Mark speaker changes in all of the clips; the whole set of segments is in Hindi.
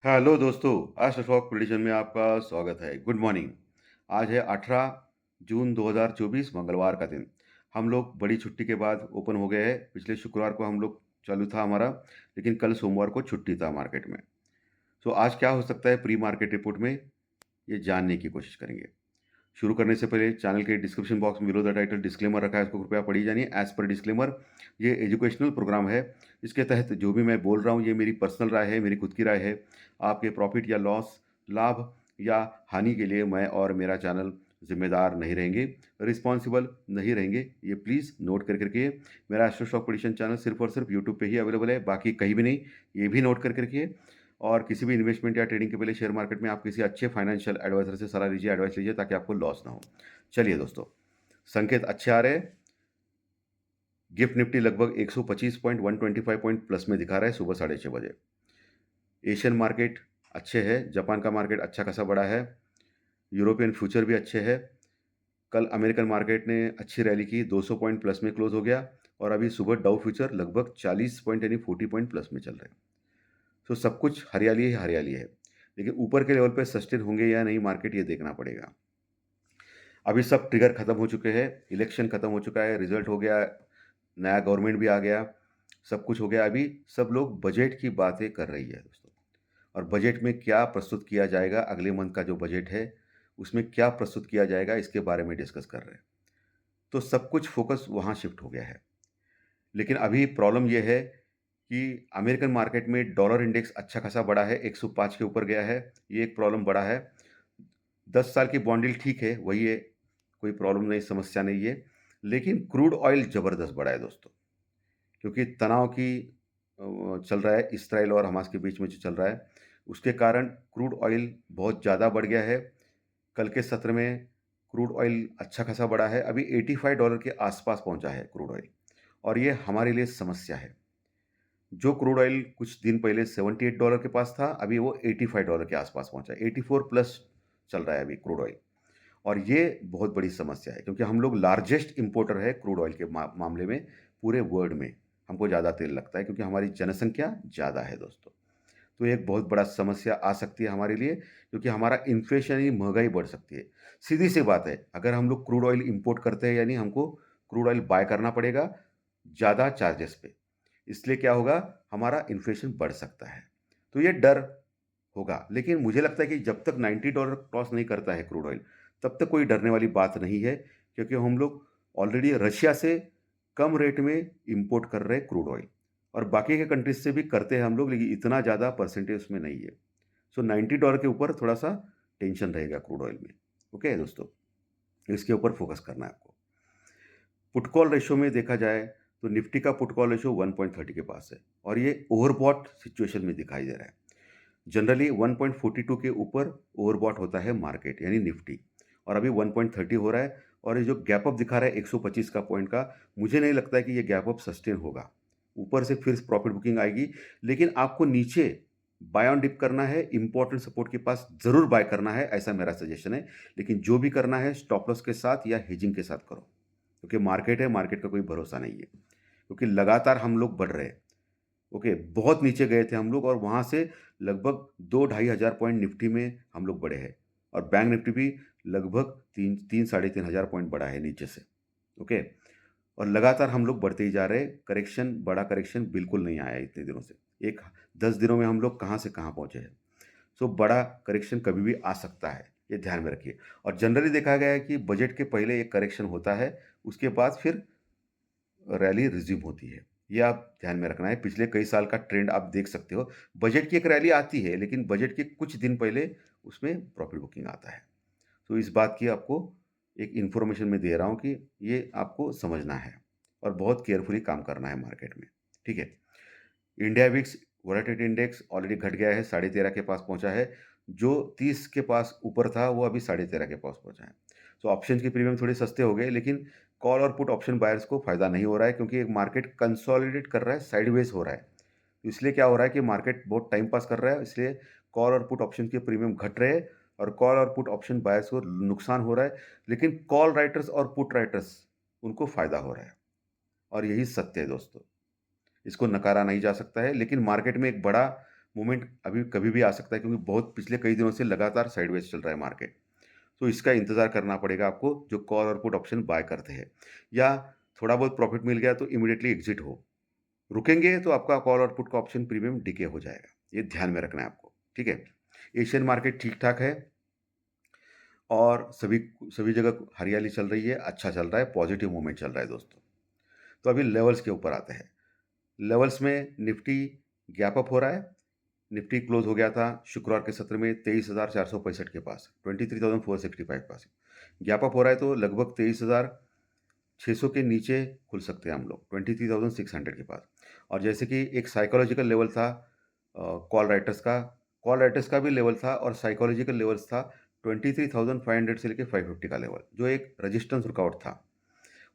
Speaker 1: हेलो दोस्तों, आज स्टॉक प्रेडिक्शन में आपका स्वागत है। Good morning. आज है 18 जून 2024 मंगलवार का दिन। हम लोग बड़ी छुट्टी के बाद ओपन हो गए हैं। पिछले शुक्रवार को हम लोग चालू था हमारा, लेकिन कल सोमवार को छुट्टी था मार्केट में। तो आज क्या हो सकता है प्री मार्केट रिपोर्ट में, ये जानने की कोशिश करेंगे। शुरू करने से पहले चैनल के डिस्क्रिप्शन बॉक्स में बिलो द टाइटल डिस्क्लेमर रखा है, उसको कृपया पढ़ी जानिए। एज पर डिस्क्लेमर, ये एजुकेशनल प्रोग्राम है। इसके तहत जो भी मैं बोल रहा हूँ ये मेरी पर्सनल राय है, मेरी खुद की राय है। आपके प्रॉफिट या लॉस, लाभ या हानि के लिए मैं और मेरा चैनल जिम्मेदार नहीं रहेंगे, रिस्पॉन्सिबल नहीं रहेंगे। ये प्लीज़ नोट कर करके। मेरा एस्ट्रो स्टॉक प्रेडिक्शन चैनल सिर्फ और सिर्फ यूट्यूब पे ही अवेलेबल है, बाकी कहीं भी नहीं। ये भी नोट कर करके। और किसी भी इन्वेस्टमेंट या ट्रेडिंग के पहले शेयर मार्केट में आप किसी अच्छे फाइनेंशियल एडवाइजर से सलाह लीजिए, एडवाइस लीजिए, ताकि आपको लॉस ना हो। चलिए दोस्तों, संकेत अच्छे आ रहे हैं। गिफ्ट निफ्टी लगभग 125 पॉइंट 125 पॉइंट प्लस में दिखा रहा है सुबह 6:30 बजे। एशियन मार्केट अच्छे है, जापान का मार्केट अच्छा खासा बड़ा है, यूरोपियन फ्यूचर भी अच्छे है। कल अमेरिकन मार्केट ने अच्छी रैली की, 200 पॉइंट प्लस में क्लोज हो गया। और अभी सुबह डाउ फ्यूचर लगभग 40 पॉइंट यानी 40 पॉइंट प्लस में चल रहे हैं। तो सब कुछ हरियाली ही हरियाली है। लेकिन ऊपर के लेवल पे सस्टेन होंगे या नहीं मार्केट, ये देखना पड़ेगा। अभी सब ट्रिगर खत्म हो चुके हैं, इलेक्शन खत्म हो चुका है, रिजल्ट हो गया, नया गवर्नमेंट भी आ गया, सब कुछ हो गया। अभी सब लोग बजट की बातें कर रही है दोस्तों। और बजट में क्या प्रस्तुत किया जाएगा, अगले मंथ का जो बजट है उसमें क्या प्रस्तुत किया जाएगा, इसके बारे में डिस्कस कर रहे हैं। तो सब कुछ फोकस वहाँ शिफ्ट हो गया है। लेकिन अभी प्रॉब्लम ये है कि अमेरिकन मार्केट में डॉलर इंडेक्स अच्छा खासा बढ़ा है, 105 के ऊपर गया है। ये एक प्रॉब्लम बड़ा है। 10 साल की बॉन्ड यील्ड ठीक है, वही है, कोई प्रॉब्लम नहीं, समस्या नहीं है। लेकिन क्रूड ऑयल ज़बरदस्त बढ़ा है दोस्तों, क्योंकि तनाव की चल रहा है, इस्राएल और हमास के बीच में जो चल रहा है, उसके कारण क्रूड ऑयल बहुत ज़्यादा बढ़ गया है। कल के सत्र में क्रूड ऑयल अच्छा खासा बढ़ा है, अभी $85 के आसपास पहुंचा है क्रूड ऑयल। और ये हमारे लिए समस्या है। जो क्रूड ऑयल कुछ दिन पहले $78 के पास था, अभी वो $85 के आसपास पहुंचा है, 84 प्लस चल रहा है अभी क्रूड ऑयल। और ये बहुत बड़ी समस्या है, क्योंकि हम लोग लार्जेस्ट इंपोर्टर है क्रूड ऑयल के मामले में पूरे वर्ल्ड में। हमको ज़्यादा तेल लगता है क्योंकि हमारी जनसंख्या ज़्यादा है दोस्तों। तो एक बहुत बड़ा समस्या आ सकती है हमारे लिए, क्योंकि हमारा इन्फ्लेशन ही, महंगाई बढ़ सकती है। सीधी सी बात है, अगर हम लोग क्रूड ऑयल इंपोर्ट करते हैं, यानी हमको क्रूड ऑयल बाय करना पड़ेगा ज़्यादा चार्जेस पे। इसलिए क्या होगा, हमारा इन्फ्लेशन बढ़ सकता है। तो ये डर होगा। लेकिन मुझे लगता है कि जब तक $90 क्रॉस नहीं करता है क्रूड ऑयल, तब तक कोई डरने वाली बात नहीं है, क्योंकि हम लोग ऑलरेडी रशिया से कम रेट में इंपोर्ट कर रहे हैं क्रूड ऑयल। और बाकी के कंट्रीज से भी करते हैं हम लोग, लेकिन इतना ज़्यादा परसेंटेज उसमें नहीं है। सो $90 के ऊपर थोड़ा सा टेंशन रहेगा क्रूड ऑयल में। ओके दोस्तों, इसके ऊपर फोकस करना है आपको। पुट कॉल रेशियो में देखा जाए तो निफ्टी का पुट कॉल रेशियो 1.30 के पास है, और ये ओवरबॉट सिचुएशन में दिखाई दे रहा है। जनरली 1.42 के ऊपर ओवरबॉट होता है मार्केट, यानी निफ्टी। और अभी 1.30 हो रहा है। और ये जो गैप अप दिखा रहा है 125 का पॉइंट का, मुझे नहीं लगता है कि ये गैप अप सस्टेन होगा। ऊपर से फिर प्रॉफिट बुकिंग आएगी, लेकिन आपको नीचे बाय ऑन डिप करना है, इंपॉर्टेंट सपोर्ट के पास जरूर बाय करना है, ऐसा मेरा सजेशन है। लेकिन जो भी करना है स्टॉप लॉस के साथ या हेजिंग के साथ करो, क्योंकि मार्केट है, मार्केट का कोई भरोसा नहीं है। क्योंकि लगातार हम लोग बढ़ रहे हैं। ओके, बहुत नीचे गए थे हम लोग, और वहाँ से लगभग 2-2.5 हज़ार पॉइंट निफ्टी में हम लोग बढ़े हैं। और बैंक निफ्टी भी लगभग 3-3 साढ़े 3 हज़ार पॉइंट बढ़ा है नीचे से। ओके, और लगातार हम लोग बढ़ते ही जा रहे हैं। करेक्शन, बड़ा करेक्शन बिल्कुल नहीं आया इतने दिनों से। एक 10 दिनों में हम लोग कहाँ से कहाँ पहुँचे हैं। सो बड़ा करेक्शन कभी भी आ सकता है, ये ध्यान में रखिए। और जनरली देखा गया है कि बजट के पहले एक करेक्शन होता है, उसके बाद फिर रैली रिज्यूम होती है। ये आप ध्यान में रखना है। पिछले कई साल का ट्रेंड आप देख सकते हो। बजट की एक रैली आती है, लेकिन बजट के कुछ दिन पहले उसमें प्रॉफिट बुकिंग आता है। तो इस बात की आपको एक इन्फॉर्मेशन मैं दे रहा हूँ कि ये आपको समझना है और बहुत केयरफुली काम करना है मार्केट में। ठीक है? India VIX volatility index already घट गया है, 13.5 के पास पहुंचा है। जो 30 के पास ऊपर था, वो अभी 13.5 के पास पहुंचा है। सो ऑप्शन की प्रीमियम थोड़े सस्ते हो गए, लेकिन कॉल और पुट ऑप्शन बायर्स को फायदा नहीं हो रहा है, क्योंकि एक मार्केट कंसोलिडेट कर रहा है, साइडवेज हो रहा है। तो इसलिए क्या हो रहा है कि मार्केट बहुत टाइम पास कर रहा है, इसलिए कॉल और पुट ऑप्शन के प्रीमियम घट रहे हैं, और कॉल और पुट ऑप्शन बायर्स को नुकसान हो रहा है। लेकिन कॉल राइटर्स और पुट राइटर्स, उनको फायदा हो रहा है। और यही सत्य है दोस्तों, इसको नकारा नहीं जा सकता है। लेकिन मार्केट में एक बड़ा मोमेंट अभी कभी भी आ सकता है, क्योंकि बहुत पिछले कई दिनों से लगातार साइडवेज चल रहा है मार्केट। तो इसका इंतज़ार करना पड़ेगा आपको, जो कॉल और पुट ऑप्शन बाय करते हैं, या थोड़ा बहुत प्रॉफ़िट मिल गया तो इमीडिएटली एग्ज़िट हो। रुकेंगे तो आपका कॉल और पुट का ऑप्शन प्रीमियम डिके हो जाएगा। ये ध्यान में रखना है आपको, ठीक है? एशियन मार्केट ठीक-ठाक है और सभी सभी जगह हरियाली चल रही है, अच्छा चल रहा है, पॉज़िटिव मूवमेंट चल रहा है दोस्तों। तो अभी लेवल्स के ऊपर आते हैं। लेवल्स में निफ्टी गैप अप हो रहा है। निफ्टी क्लोज़ हो गया था शुक्रवार के सत्र में 23,465 के पास, 23,465 के पास। गैप अप हो रहा है तो लगभग 23,600 के नीचे खुल सकते हैं हम लोग, 23,600 के पास। और जैसे कि एक साइकोलॉजिकल लेवल था कॉल राइटर्स का भी लेवल था और साइकोलॉजिकल लेवल्स था 23,500 से लेके 550 का लेवल, जो एक रेजिस्टेंस वर्कआउट था।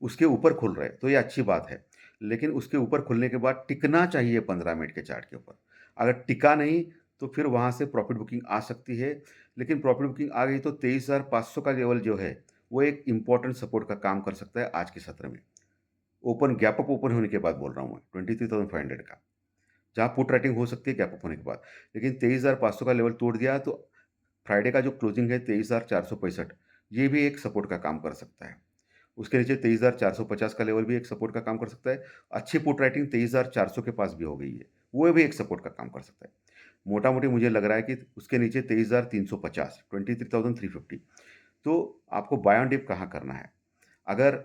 Speaker 1: उसके ऊपर खुल रहे, तो ये अच्छी बात है। लेकिन उसके ऊपर खुलने के बाद टिकना चाहिए 15 मिनट के चार्ट के ऊपर। अगर टिका नहीं, तो फिर वहाँ से प्रॉफ़िट बुकिंग आ सकती है। लेकिन प्रॉफ़िट बुकिंग आ गई तो 23,500 का लेवल जो है, वो एक इम्पोर्टेंट सपोर्ट का काम कर सकता है आज के सत्र में। गैप अप ओपन होने के बाद बोल रहा हूँ मैं, 23,500 का। जहाँ पुट राइटिंग हो सकती है गैप अप होने के बाद। लेकिन 23,500 का लेवल तोड़ दिया तो फ्राइडे का जो क्लोजिंग है 23,465, ये भी एक सपोर्ट का काम कर सकता है। उसके नीचे 23,450 का लेवल भी एक सपोर्ट का काम कर सकता है। अच्छी पुट राइटिंग 23,400 के पास भी हो गई है, वो भी एक सपोर्ट का काम कर सकता है। मोटा-मोटी मुझे लग रहा है कि उसके नीचे 23,350, 23,350, तो आपको बाय ऑन डिप कहाँ करना है? अगर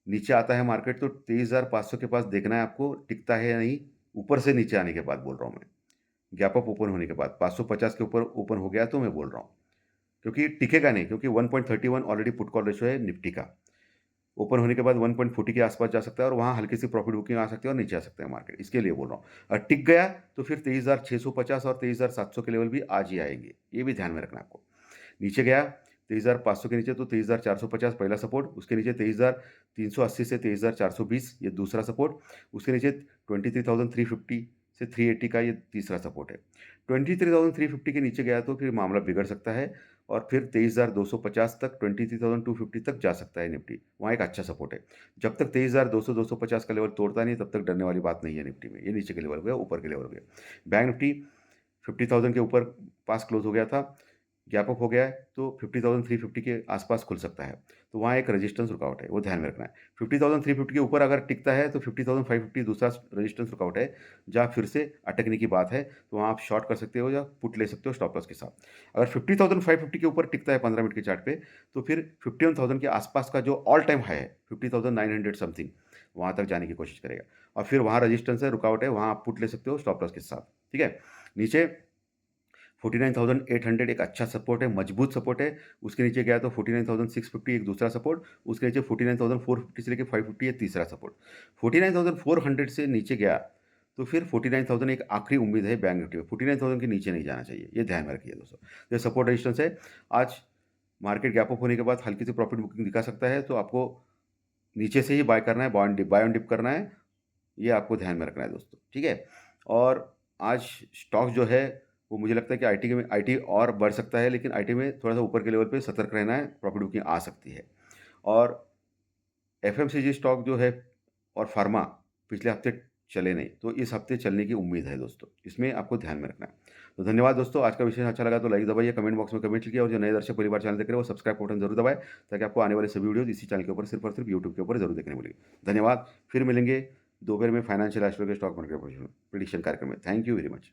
Speaker 1: नीचे आता है मार्केट तो 23,500 के पास देखना है आपको, टिकता है या नहीं, ऊपर से नीचे आने के बाद बोल रहा हूँ मैं। गैप अप ओपन होने के बाद 550 के ऊपर ओपन हो गया तो मैं बोल रहा हूँ। क्योंकि टिकेगा नहीं, क्योंकि 1.31 ऑलरेडी पुट कॉल रेशियो है निफ्टी का। ओपन होने के बाद 1.40 के आसपास जा सकता है और वहाँ हल्की सी प्रॉफिट बुकिंग आ सकती है और नीचे आ सकता है मार्केट, इसके लिए बोल रहा हूँ। टिक गया तो फिर 23,650 और 23,700 के लेवल भी आज ही आएँगे, ये भी ध्यान में रखना है आपको। नीचे गया 23,500 के नीचे तो 23,450 पहला सपोर्ट, उसके नीचे 23,380 से 23,420 ये दूसरा सपोर्ट, उसके नीचे 23,350 से 380 का ये तीसरा सपोर्ट है। 23,350 के नीचे गया तो फिर मामला बिगड़ सकता है और फिर 23,250 तक 23,250 तक जा सकता है निफ्टी, वहाँ एक अच्छा सपोर्ट है। जब तक 23,200-250 का लेवल तोड़ता नहीं, तब तक डरने वाली बात नहीं है निफ्टी में। ये नीचे के लेवल हो गया, ऊपर के लेवल हो गया। बैंक निफ्टी 50,000 के ऊपर पास क्लोज़ हो गया था, गैप अप हो गया है, तो 50,350 के आसपास खुल सकता है। तो वहाँ एक रेजिस्टेंस रुकावट है, वो ध्यान में रखना है। 50,350 के ऊपर अगर टिकता है, तो 50,550 दूसरा रेजिस्टेंस रुकावट है, जहाँ फिर से अटकने की बात है, तो वहाँ आप शॉर्ट कर सकते हो या पुट ले सकते हो स्टॉप लॉस के साथ। अगर 50,550 के ऊपर टिकता है 15 मिनट के चार्ट पे, तो फिर 51,000 के आसपास का जो ऑल टाइम हाई है, 50,900 समथिंग, वहाँ तक जाने की कोशिश करेगा और फिर वहाँ रेजिस्टेंस है, रुकावट है, वहाँ आप पुट ले सकते हो स्टॉप लॉस के साथ, ठीक है? नीचे 49,800 एक अच्छा सपोर्ट है, मजबूत सपोर्ट है। उसके नीचे गया तो 49,650 एक दूसरा सपोर्ट, उसके नीचे 49,450 से लेके 550 ये तीसरा सपोर्ट। 49,400 से नीचे गया, तो फिर 49,000 एक आखिरी उम्मीद है बैंक निफ्टी में, 49,000 के नीचे नहीं जाना चाहिए, ये ध्यान में रखिए दोस्तों। ये सपोर्ट रेजिस्टेंस है, आज मार्केट गैप अप होने के बाद हल्की सी प्रॉफिट बुकिंग दिखा सकता है, तो आपको नीचे से ही बाय करना है, बाय ऑन डिप करना है, ये आपको ध्यान में रखना है दोस्तों, ठीक है? और आज स्टॉक जो है, वो मुझे लगता है कि आईटी और बढ़ सकता है, लेकिन आईटी में थोड़ा-सा ऊपर के लेवल पे सतर्क रहना है, प्रॉफिट बुकिंग आ सकती है। और एफएमसीजी स्टॉक जो है और फार्मा पिछले हफ्ते चले नहीं, तो इस हफ्ते चलने की उम्मीद है दोस्तों, इसमें आपको ध्यान में रखना है। तो धन्यवाद दोस्तों, आज का विषय अच्छा लगा तो लाइक दबाइए, कमेंट बॉक्स में कमेंट लिखिए और जो नए दर्शक पहली बार चैनल देख रहे हैं, वो सब्सक्राइब का बटन ज़रूर दबाएँ, ताकि आपको आने वाले सभी वीडियोज़ इसी चैनल के ऊपर सिर्फ़ और सिर्फ़ यूट्यूब के ऊपर ज़रूर देखने को मिलेगी। धन्यवाद, फिर मिलेंगे दोपहर में फाइनेंशियल एस्ट्रो के स्टॉक मार्केट प्रेडिक्शन कार्यक्रम में। Thank you very much.